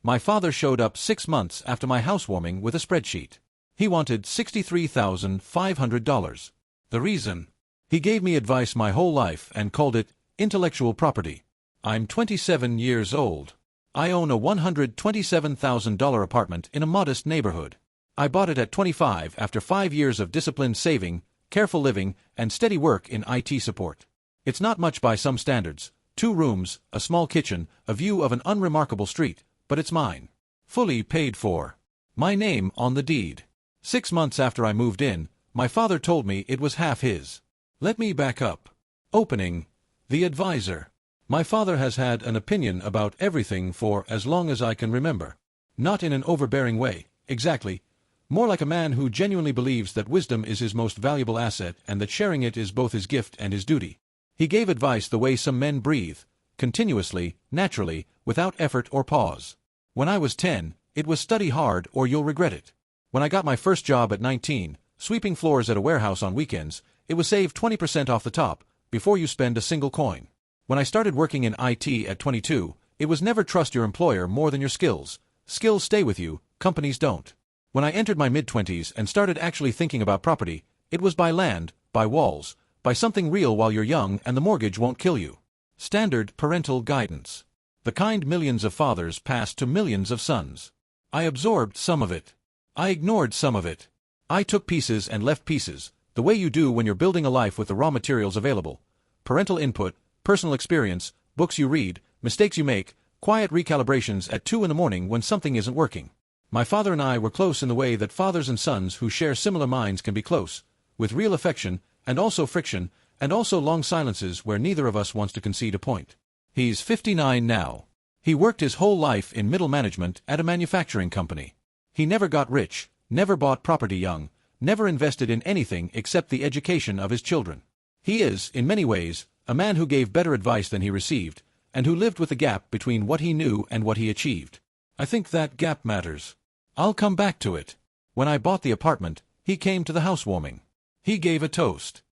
My father showed up 6 months after my housewarming with a spreadsheet. He wanted $63,500. The reason? He gave me advice my whole life and called it intellectual property. I'm 27 years old. I own a $127,000 apartment in a modest neighborhood. I bought it at 25 after 5 years of disciplined saving, careful living, and steady work in IT support. It's not much by some standards, 2 rooms, a small kitchen, a view of an unremarkable street, but it's mine. Fully paid for. My name on the deed. 6 months after I moved in, my father told me it was half his. Let me back up. Opening. The advisor. My father has had an opinion about everything for as long as I can remember. Not in an overbearing way, exactly. More like a man who genuinely believes that wisdom is his most valuable asset and that sharing it is both his gift and his duty. He gave advice the way some men breathe, continuously, naturally, without effort or pause. When I was 10, it was study hard or you'll regret it. When I got my first job at 19, sweeping floors at a warehouse on weekends, it was save 20% off the top, before you spend a single coin. When I started working in IT at 22, it was never trust your employer more than your skills. Skills stay with you, companies don't. When I entered my mid-20s and started actually thinking about property, it was buy land, buy walls, buy something real while you're young and the mortgage won't kill you. Standard parental guidance. The kind millions of fathers passed to millions of sons. I absorbed some of it. I ignored some of it. I took pieces and left pieces, the way you do when you're building a life with the raw materials available. Parental input, personal experience, books you read, mistakes you make, quiet recalibrations at 2 in the morning when something isn't working. My father and I were close in the way that fathers and sons who share similar minds can be close, with real affection, and also friction, and also long silences where neither of us wants to concede a point. He's 59 now. He worked his whole life in middle management at a manufacturing company. He never got rich, never bought property young, never invested in anything except the education of his children. He is, in many ways, a man who gave better advice than he received, and who lived with the gap between what he knew and what he achieved. I think that gap matters. I'll come back to it. When I bought the apartment, he came to the housewarming. He gave a toast.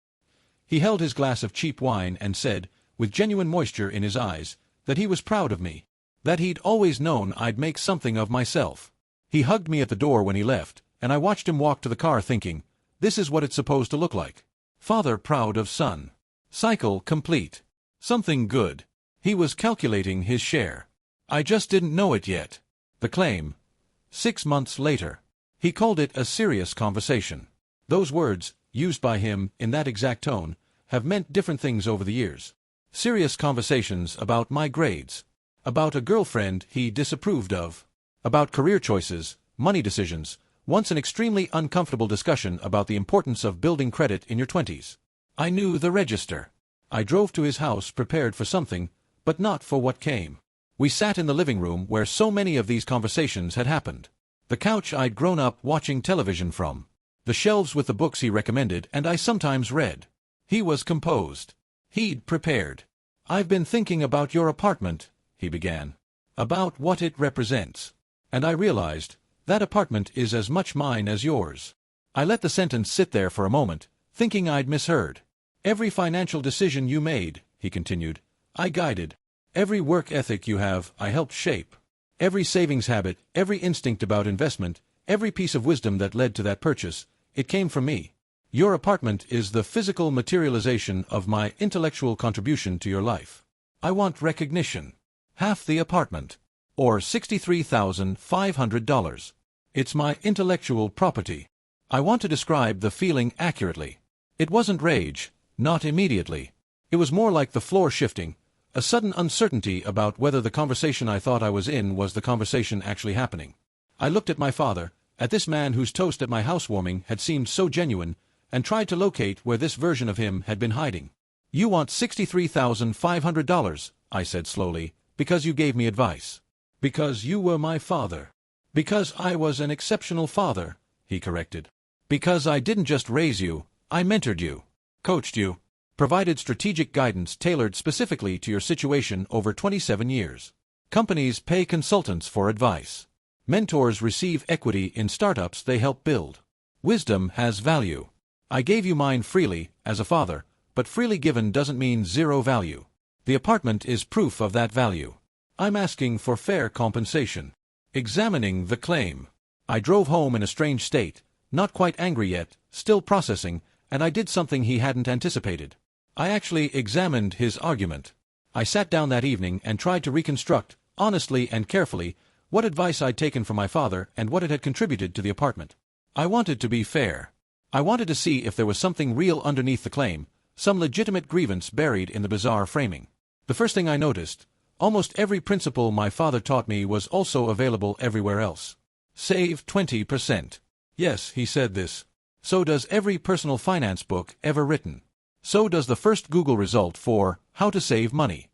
He held his glass of cheap wine and said, with genuine moisture in his eyes, that he was proud of me, that he'd always known I'd make something of myself. He hugged me at the door when he left, and I watched him walk to the car thinking, this is what it's supposed to look like. Father proud of son. Cycle complete. Something good. He was calculating his share. I just didn't know it yet. The claim. 6 months later. He called it a serious conversation. Those words, used by him in that exact tone, have meant different things over the years. Serious conversations about my grades. About a girlfriend he disapproved of. About career choices, money decisions, once an extremely uncomfortable discussion about the importance of building credit in your 20s. I knew the register. I drove to his house prepared for something, but not for what came. We sat in the living room where so many of these conversations had happened. The couch I'd grown up watching television from. The shelves with the books he recommended and I sometimes read. He was composed. He'd prepared. I've been thinking about your apartment, he began. About what it represents. And I realized, that apartment is as much mine as yours. I let the sentence sit there for a moment, thinking I'd misheard. Every financial decision you made, he continued, I guided. Every work ethic you have, I helped shape. Every savings habit, every instinct about investment, every piece of wisdom that led to that purchase, it came from me. Your apartment is the physical materialization of my intellectual contribution to your life. I want recognition. Half the apartment. Or $63,500. It's my intellectual property. I want to describe the feeling accurately. It wasn't rage, not immediately. It was more like the floor shifting, a sudden uncertainty about whether the conversation I thought I was in was the conversation actually happening. I looked at my father, at this man whose toast at my housewarming had seemed so genuine, and tried to locate where this version of him had been hiding. You want $63,500, I said slowly, because you gave me advice. Because you were my father. Because I was an exceptional father, he corrected. Because I didn't just raise you, I mentored you, coached you, provided strategic guidance tailored specifically to your situation over 27 years. Companies pay consultants for advice. Mentors receive equity in startups they help build. Wisdom has value. I gave you mine freely, as a father, but freely given doesn't mean zero value. The apartment is proof of that value. I'm asking for fair compensation. Examining the claim. I drove home in a strange state, not quite angry yet, still processing, and I did something he hadn't anticipated. I actually examined his argument. I sat down that evening and tried to reconstruct, honestly and carefully, what advice I'd taken from my father and what it had contributed to the apartment. I wanted to be fair. I wanted to see if there was something real underneath the claim, some legitimate grievance buried in the bizarre framing. The first thing I noticed, almost every principle my father taught me was also available everywhere else. Save 20%. Yes, he said this. So does every personal finance book ever written. So does the first Google result for how to save money.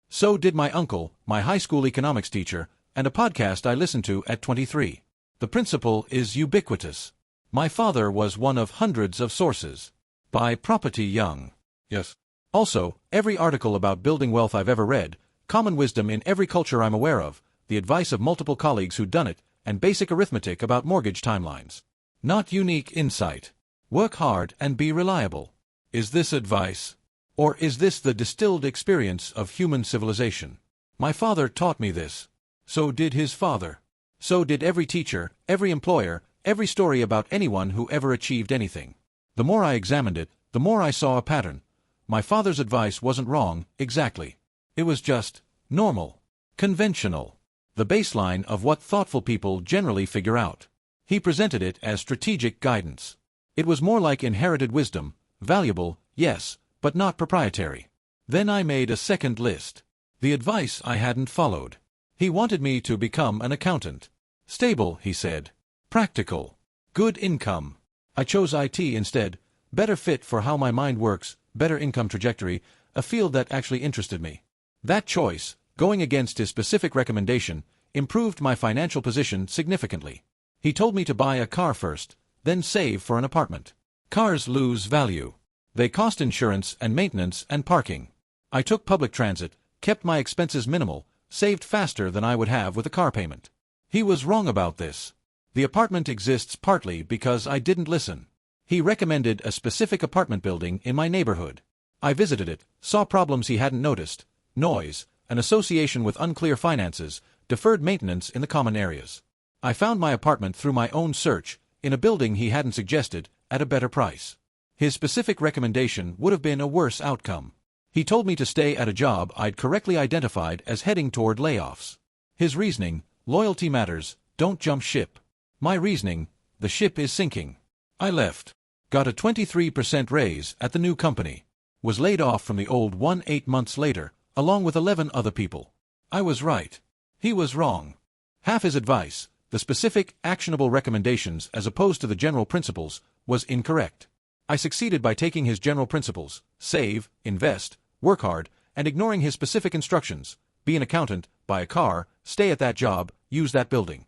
So did my uncle, my high school economics teacher, and a podcast I listened to at 23. The principle is ubiquitous. My father was one of hundreds of sources. By Property Young. Yes. Also, every article about building wealth I've ever read, common wisdom in every culture I'm aware of, the advice of multiple colleagues who'd done it, and basic arithmetic about mortgage timelines. Not unique insight. Work hard and be reliable. Is this advice? Or is this the distilled experience of human civilization? My father taught me this. So did his father. So did every teacher, every employer, every story about anyone who ever achieved anything. The more I examined it, the more I saw a pattern. My father's advice wasn't wrong, exactly. It was just normal, conventional, the baseline of what thoughtful people generally figure out. He presented it as strategic guidance. It was more like inherited wisdom, valuable, yes, but not proprietary. Then I made a second list. The advice I hadn't followed. He wanted me to become an accountant. Stable, he said. Practical. Good income. I chose IT instead. Better fit for how my mind works, better income trajectory, a field that actually interested me. That choice, going against his specific recommendation, improved my financial position significantly. He told me to buy a car first, then save for an apartment. Cars lose value. They cost insurance and maintenance and parking. I took public transit, kept my expenses minimal, saved faster than I would have with a car payment. He was wrong about this. The apartment exists partly because I didn't listen. He recommended a specific apartment building in my neighborhood. I visited it, saw problems he hadn't noticed, noise, an association with unclear finances, deferred maintenance in the common areas. I found my apartment through my own search, in a building he hadn't suggested, at a better price. His specific recommendation would have been a worse outcome. He told me to stay at a job I'd correctly identified as heading toward layoffs. His reasoning, loyalty matters, don't jump ship. My reasoning, the ship is sinking. I left. Got a 23% raise at the new company. Was laid off from the old one 8 months later, along with 11 other people. I was right. He was wrong. Half his advice, the specific, actionable recommendations as opposed to the general principles, was incorrect. I succeeded by taking his general principles, save, invest, work hard, and ignoring his specific instructions, be an accountant, buy a car, stay at that job, use that building.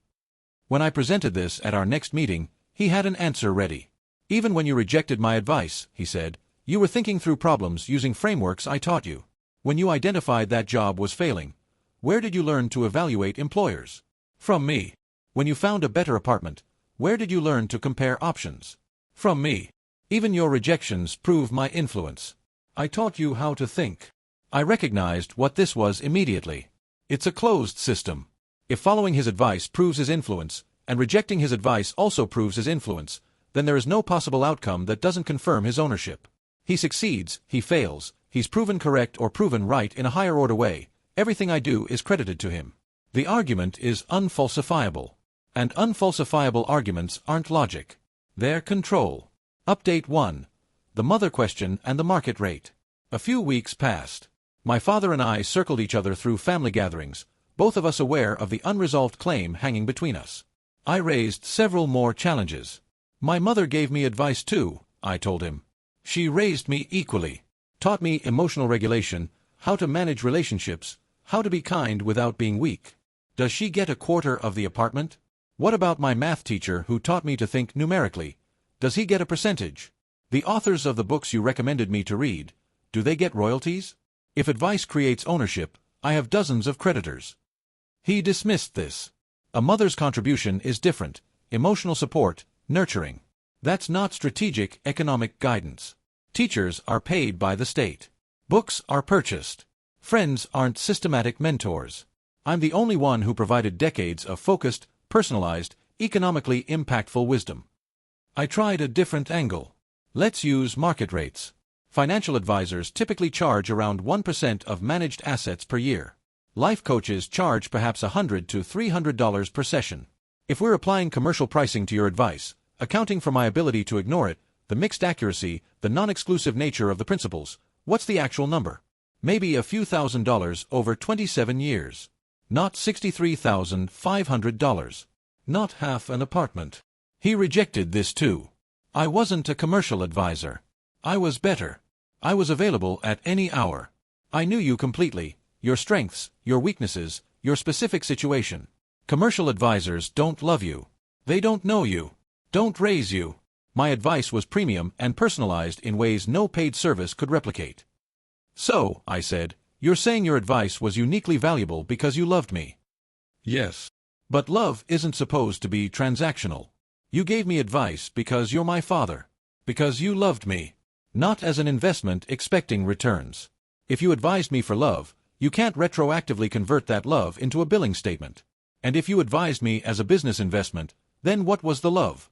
When I presented this at our next meeting, he had an answer ready. Even when you rejected my advice, he said, you were thinking through problems using frameworks I taught you. When you identified that job was failing, where did you learn to evaluate employers? From me. When you found a better apartment, where did you learn to compare options? From me. Even your rejections prove my influence. I taught you how to think. I recognized what this was immediately. It's a closed system. If following his advice proves his influence, and rejecting his advice also proves his influence, then there is no possible outcome that doesn't confirm his ownership. He succeeds, he fails, he's proven correct or proven right in a higher order way, everything I do is credited to him. The argument is unfalsifiable. And unfalsifiable arguments aren't logic. They're control. Update 1. The mother question and the market rate. A few weeks passed. My father and I circled each other through family gatherings, both of us aware of the unresolved claim hanging between us. I raised several more challenges. My mother gave me advice too, I told him. She raised me equally, taught me emotional regulation, how to manage relationships, how to be kind without being weak. Does she get a quarter of the apartment? What about my math teacher who taught me to think numerically? Does he get a percentage? The authors of the books you recommended me to read, do they get royalties? If advice creates ownership, I have dozens of creditors. He dismissed this. A mother's contribution is different, emotional support, nurturing. That's not strategic economic guidance. Teachers are paid by the state. Books are purchased. Friends aren't systematic mentors. I'm the only one who provided decades of focused, personalized, economically impactful wisdom. I tried a different angle. Let's use market rates. Financial advisors typically charge around 1% of managed assets per year. Life coaches charge perhaps $100 to $300 per session. If we're applying commercial pricing to your advice, accounting for my ability to ignore it, the mixed accuracy, the non-exclusive nature of the principles, what's the actual number? Maybe a few $1,000s over 27 years. Not $63,500. Not half an apartment. He rejected this too. I wasn't a commercial advisor. I was better. I was available at any hour. I knew you completely, your strengths, your weaknesses, your specific situation. Commercial advisors don't love you. They don't know you. Don't raise you. My advice was premium and personalized in ways no paid service could replicate. So, I said, you're saying your advice was uniquely valuable because you loved me. Yes. But love isn't supposed to be transactional. You gave me advice because you're my father. Because you loved me. Not as an investment expecting returns. If you advised me for love, you can't retroactively convert that love into a billing statement. And if you advised me as a business investment, then what was the love?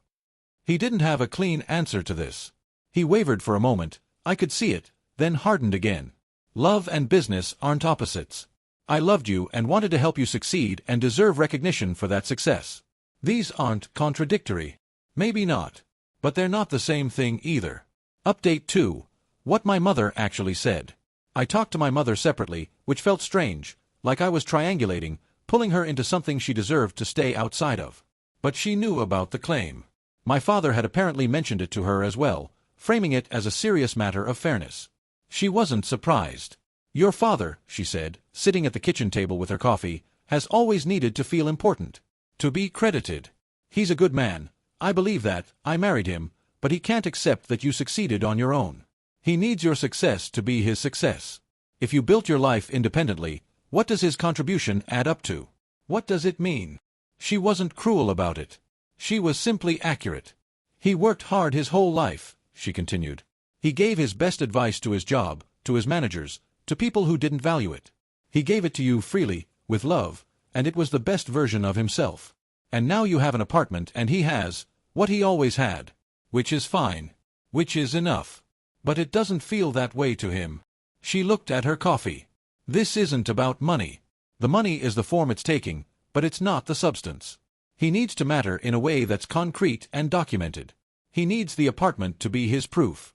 He didn't have a clean answer to this. He wavered for a moment, I could see it, then hardened again. Love and business aren't opposites. I loved you and wanted to help you succeed and deserve recognition for that success. These aren't contradictory. Maybe not. But they're not the same thing either. Update 2. What my mother actually said. I talked to my mother separately, which felt strange, like I was triangulating, pulling her into something she deserved to stay outside of. But she knew about the claim. My father had apparently mentioned it to her as well, framing it as a serious matter of fairness. She wasn't surprised. Your father, she said, sitting at the kitchen table with her coffee, has always needed to feel important. To be credited. He's a good man. I believe that. I married him, but he can't accept that you succeeded on your own. He needs your success to be his success. If you built your life independently, what does his contribution add up to? What does it mean? She wasn't cruel about it. She was simply accurate. He worked hard his whole life, she continued. He gave his best advice to his job, to his managers, to people who didn't value it. He gave it to you freely, with love, and it was the best version of himself. And now you have an apartment and he has, what he always had. Which is fine. Which is enough. But it doesn't feel that way to him. She looked at her coffee. This isn't about money. The money is the form it's taking, but it's not the substance. He needs to matter in a way that's concrete and documented. He needs the apartment to be his proof.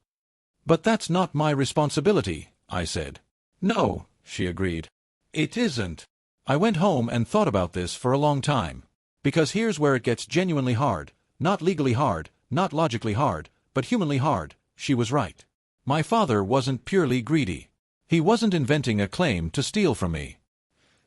But that's not my responsibility, I said. No, she agreed. It isn't. I went home and thought about this for a long time. Because here's where it gets genuinely hard, not legally hard, not logically hard, but humanly hard. She was right. My father wasn't purely greedy. He wasn't inventing a claim to steal from me.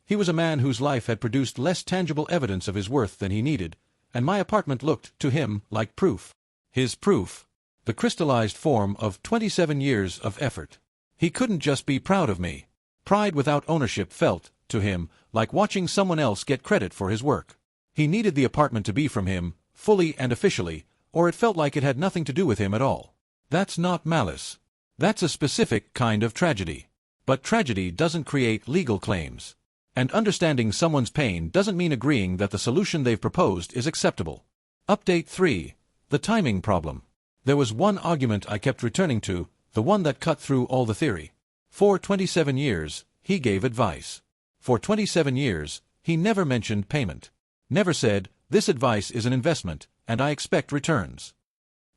He was a man whose life had produced less tangible evidence of his worth than he needed, and my apartment looked to him like proof. His proof. The crystallized form of 27 years of effort. He couldn't just be proud of me. Pride without ownership felt, to him, like watching someone else get credit for his work. He needed the apartment to be from him, fully and officially, or it felt like it had nothing to do with him at all. That's not malice. That's a specific kind of tragedy. But tragedy doesn't create legal claims. And understanding someone's pain doesn't mean agreeing that the solution they've proposed is acceptable. Update 3. The timing problem. There was one argument I kept returning to, the one that cut through all the theory. For 27 years, he gave advice. For 27 years, he never mentioned payment. Never said, this advice is an investment, and I expect returns.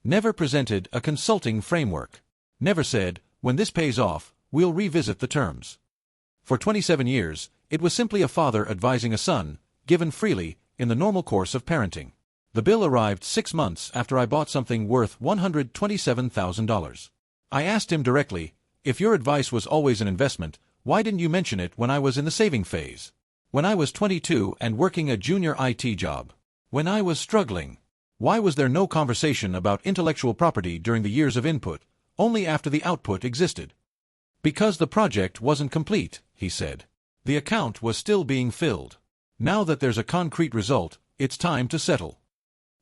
Never presented a consulting framework. Never said, when this pays off, we'll revisit the terms. For 27 years, it was simply a father advising a son, given freely, in the normal course of parenting. The bill arrived 6 months after I bought something worth $127,000. I asked him directly, if your advice was always an investment, why didn't you mention it when I was in the saving phase? When I was 22 and working a junior IT job? When I was struggling? Why was there no conversation about intellectual property during the years of input, only after the output existed? Because the project wasn't complete, he said. The account was still being filled. Now that there's a concrete result, it's time to settle.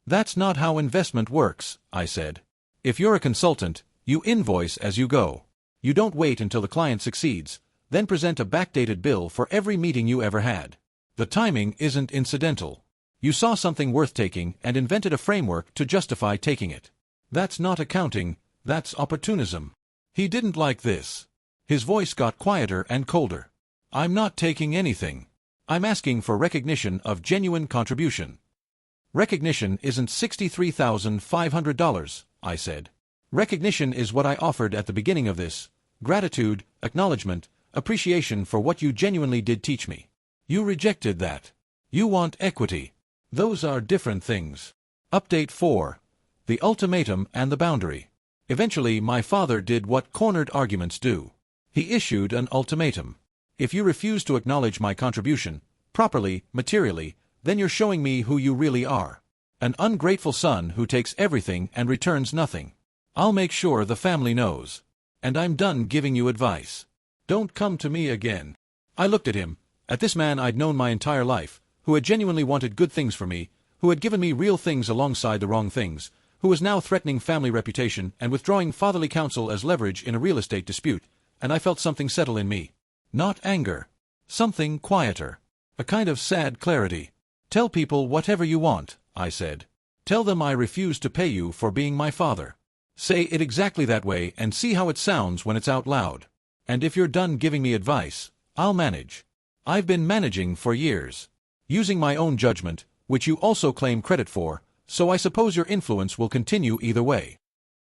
That's not how investment works, I said. If you're a consultant, you invoice as you go. You don't wait until the client succeeds, then present a backdated bill for every meeting you ever had. The timing isn't incidental. You saw something worth taking and invented a framework to justify taking it. That's not accounting, that's opportunism. He didn't like this. His voice got quieter and colder. I'm not taking anything. I'm asking for recognition of genuine contribution. Recognition isn't $63,500, I said. Recognition is what I offered at the beginning of this. Gratitude, acknowledgement, appreciation for what you genuinely did teach me. You rejected that. You want equity. Those are different things. Update 4. The ultimatum and the boundary. Eventually, my father did what cornered arguments do. He issued an ultimatum. If you refuse to acknowledge my contribution, properly, materially, then you're showing me who you really are. An ungrateful son who takes everything and returns nothing. I'll make sure the family knows. And I'm done giving you advice. Don't come to me again. I looked at him, at this man I'd known my entire life, who had genuinely wanted good things for me, who had given me real things alongside the wrong things, who was now threatening family reputation and withdrawing fatherly counsel as leverage in a real estate dispute, and I felt something settle in me. Not anger. Something quieter. A kind of sad clarity. Tell people whatever you want, I said. Tell them I refuse to pay you for being my father. Say it exactly that way and see how it sounds when it's out loud. And if you're done giving me advice, I'll manage. I've been managing for years. Using my own judgment, which you also claim credit for, so I suppose your influence will continue either way.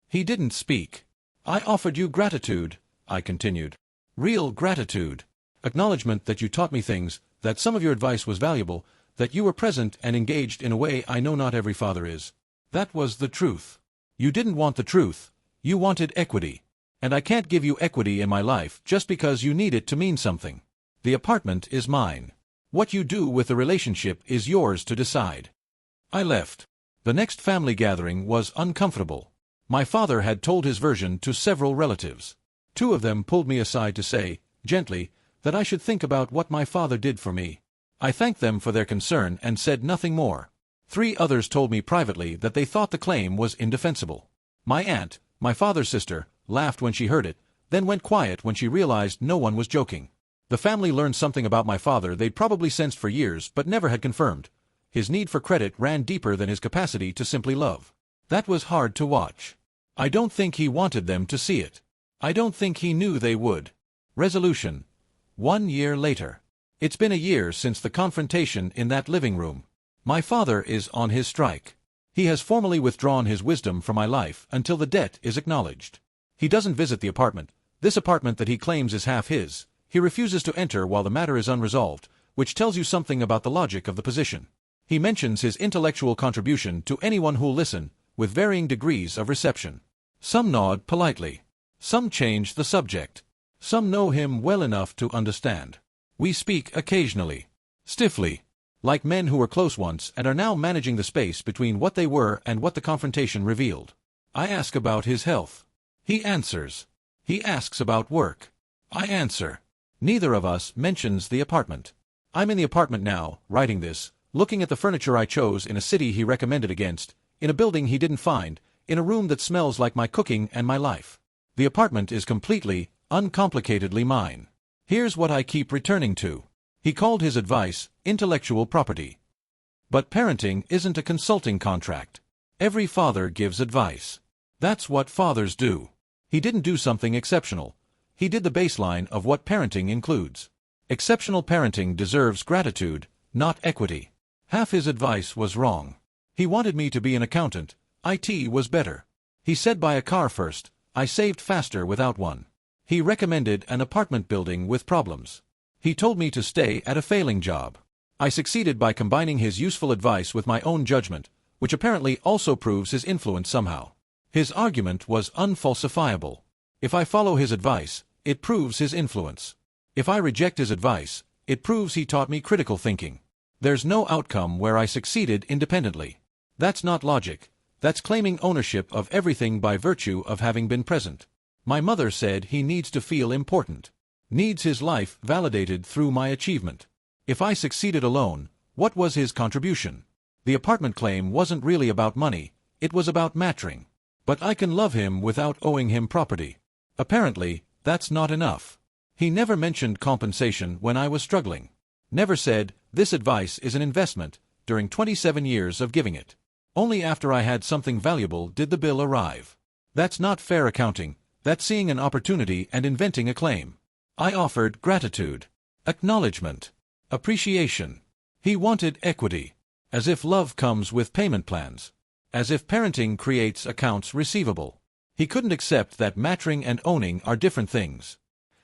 He didn't speak. I offered you gratitude, I continued. Real gratitude. Acknowledgement that you taught me things, that some of your advice was valuable, that you were present and engaged in a way I know not every father is. That was the truth. You didn't want the truth. You wanted equity. And I can't give you equity in my life just because you need it to mean something. The apartment is mine. What you do with the relationship is yours to decide. I left. The next family gathering was uncomfortable. My father had told his version to several relatives. 2 of them pulled me aside to say, gently, that I should think about what my father did for me. I thanked them for their concern and said nothing more. 3 others told me privately that they thought the claim was indefensible. My aunt, my father's sister, laughed when she heard it, then went quiet when she realized no one was joking. The family learned something about my father they'd probably sensed for years but never had confirmed. His need for credit ran deeper than his capacity to simply love. That was hard to watch. I don't think he wanted them to see it. I don't think he knew they would. Resolution. 1 year later. It's been a year since the confrontation in that living room. My father is on his strike. He has formally withdrawn his wisdom from my life until the debt is acknowledged. He doesn't visit the apartment, this apartment that he claims is half his. He refuses to enter while the matter is unresolved, which tells you something about the logic of the position. He mentions his intellectual contribution to anyone who'll listen, with varying degrees of reception. Some nod politely. Some change the subject. Some know him well enough to understand. We speak occasionally. Stiffly. Like men who were close once and are now managing the space between what they were and what the confrontation revealed. I ask about his health. He answers. He asks about work. I answer. Neither of us mentions the apartment. I'm in the apartment now, writing this, looking at the furniture I chose in a city he recommended against, in a building he didn't find, in a room that smells like my cooking and my life. The apartment is completely, uncomplicatedly mine. Here's what I keep returning to. He called his advice intellectual property. But parenting isn't a consulting contract. Every father gives advice. That's what fathers do. He didn't do something exceptional. He did the baseline of what parenting includes. Exceptional parenting deserves gratitude, not equity. Half his advice was wrong. He wanted me to be an accountant. IT was better. He said buy a car first. I saved faster without one. He recommended an apartment building with problems. He told me to stay at a failing job. I succeeded by combining his useful advice with my own judgment, which apparently also proves his influence somehow. His argument was unfalsifiable. If I follow his advice, it proves his influence. If I reject his advice, it proves he taught me critical thinking. There's no outcome where I succeeded independently. That's not logic. That's claiming ownership of everything by virtue of having been present. My mother said he needs to feel important. Needs his life validated through my achievement. If I succeeded alone, what was his contribution? The apartment claim wasn't really about money, it was about matching. But I can love him without owing him property. Apparently, that's not enough. He never mentioned compensation when I was struggling. Never said, This advice is an investment, during 27 years of giving it. Only after I had something valuable did the bill arrive. That's not fair accounting, that's seeing an opportunity and inventing a claim. I offered gratitude, acknowledgement, appreciation. He wanted equity. As if love comes with payment plans. As if parenting creates accounts receivable. He couldn't accept that matching and owning are different things.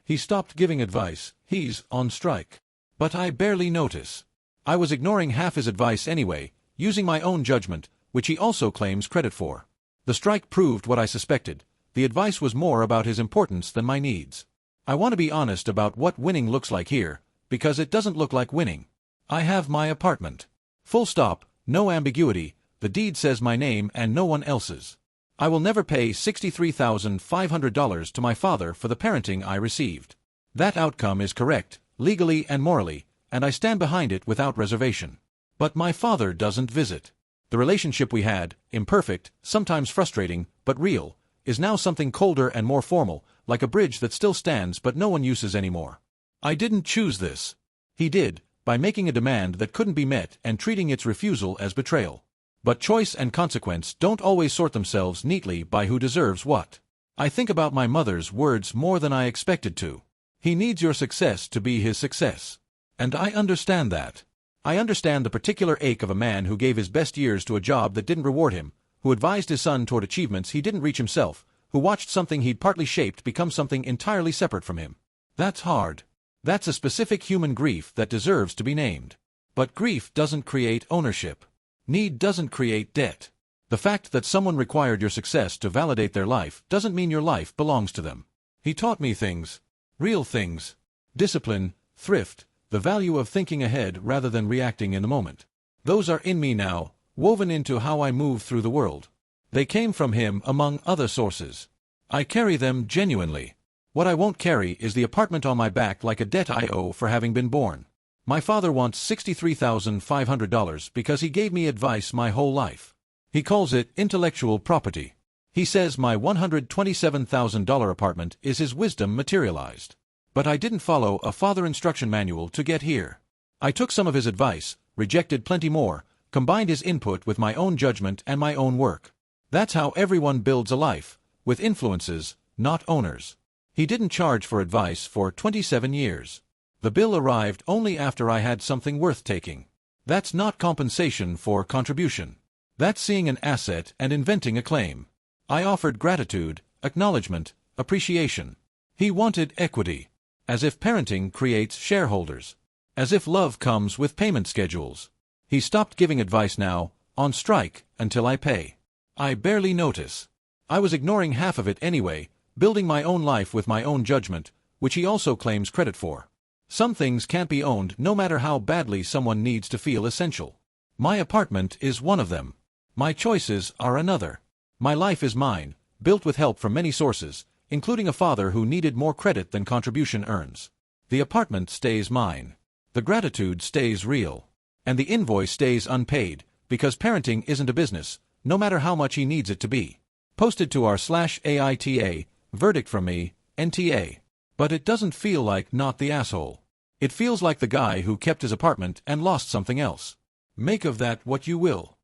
He stopped giving advice, he's on strike. But I barely notice. I was ignoring half his advice anyway, using my own judgment, which he also claims credit for. The strike proved what I suspected. The advice was more about his importance than my needs. I want to be honest about what winning looks like here, because it doesn't look like winning. I have my apartment. Full stop, no ambiguity, the deed says my name and no one else's. I will never pay $63,500 to my father for the parenting I received. That outcome is correct, legally and morally, and I stand behind it without reservation. But my father doesn't visit. The relationship we had, imperfect, sometimes frustrating, but real, is now something colder and more formal, like a bridge that still stands but no one uses anymore. I didn't choose this. He did, by making a demand that couldn't be met and treating its refusal as betrayal. But choice and consequence don't always sort themselves neatly by who deserves what. I think about my mother's words more than I expected to. He needs your success to be his success. And I understand that. I understand the particular ache of a man who gave his best years to a job that didn't reward him, who advised his son toward achievements he didn't reach himself, who watched something he'd partly shaped become something entirely separate from him. That's hard. That's a specific human grief that deserves to be named. But grief doesn't create ownership. Need doesn't create debt. The fact that someone required your success to validate their life doesn't mean your life belongs to them. He taught me things. Real things. Discipline, thrift, the value of thinking ahead rather than reacting in the moment. Those are in me now, woven into how I move through the world. They came from him among other sources. I carry them genuinely. What I won't carry is the apartment on my back like a debt I owe for having been born. My father wants $63,500 because he gave me advice my whole life. He calls it intellectual property. He says my $127,000 apartment is his wisdom materialized. But I didn't follow a father instruction manual to get here. I took some of his advice, rejected plenty more, combined his input with my own judgment and my own work. That's how everyone builds a life, with influences, not owners. He didn't charge for advice for 27 years. The bill arrived only after I had something worth taking. That's not compensation for contribution. That's seeing an asset and inventing a claim. I offered gratitude, acknowledgement, appreciation. He wanted equity. As if parenting creates shareholders. As if love comes with payment schedules. He stopped giving advice now, on strike, until I pay. I barely notice. I was ignoring half of it anyway, building my own life with my own judgment, which he also claims credit for. Some things can't be owned no matter how badly someone needs to feel essential. My apartment is one of them. My choices are another. My life is mine, built with help from many sources, including a father who needed more credit than contribution earns. The apartment stays mine. The gratitude stays real. And the invoice stays unpaid, because parenting isn't a business, no matter how much he needs it to be. Posted to our /AITA, verdict from me, NTA. But it doesn't feel like not the asshole. It feels like the guy who kept his apartment and lost something else. Make of that what you will.